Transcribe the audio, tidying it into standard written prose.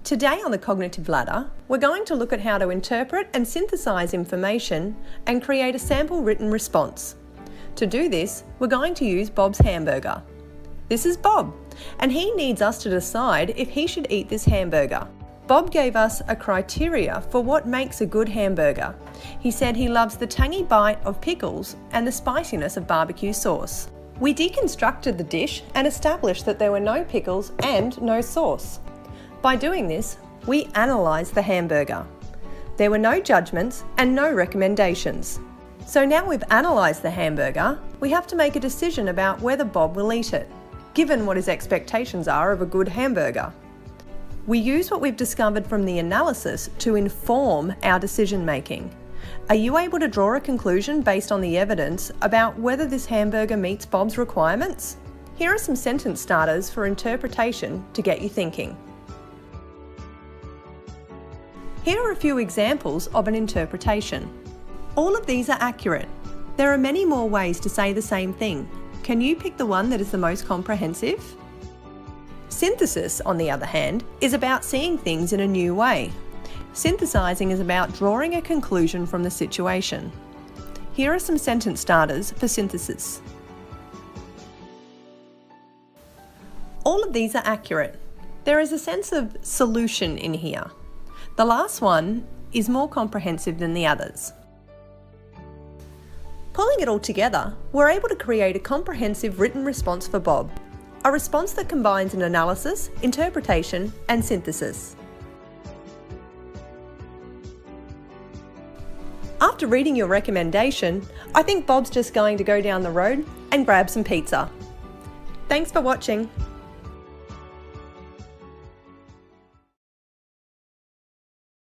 Today on the Cognitive Ladder, we're going to look at how to interpret and synthesize information and create a sample written response. To do this, we're going to use Bob's hamburger. This is Bob, and he needs us to decide if he should eat this hamburger. Bob gave us a criteria for what makes a good hamburger. He said he loves the tangy bite of pickles and the spiciness of barbecue sauce. We deconstructed the dish and established that there were no pickles and no sauce. By doing this, we analysed the hamburger. There were no judgments and no recommendations. So now we've analysed the hamburger, we have to make a decision about whether Bob will eat it, given what his expectations are of a good hamburger. We use what we've discovered from the analysis to inform our decision making. Are you able to draw a conclusion based on the evidence about whether this hamburger meets Bob's requirements? Here are some sentence starters for interpretation to get you thinking. Here are a few examples of an interpretation. All of these are accurate. There are many more ways to say the same thing. Can you pick the one that is the most comprehensive? Synthesis, on the other hand, is about seeing things in a new way. Synthesizing is about drawing a conclusion from the situation. Here are some sentence starters for synthesis. All of these are accurate. There is a sense of solution in here. The last one is more comprehensive than the others. Pulling it all together, we're able to create a comprehensive written response for Bob. A response that combines an analysis, interpretation, and synthesis. After reading your recommendation, I think Bob's just going to go down the road and grab some pizza. Thanks for watching.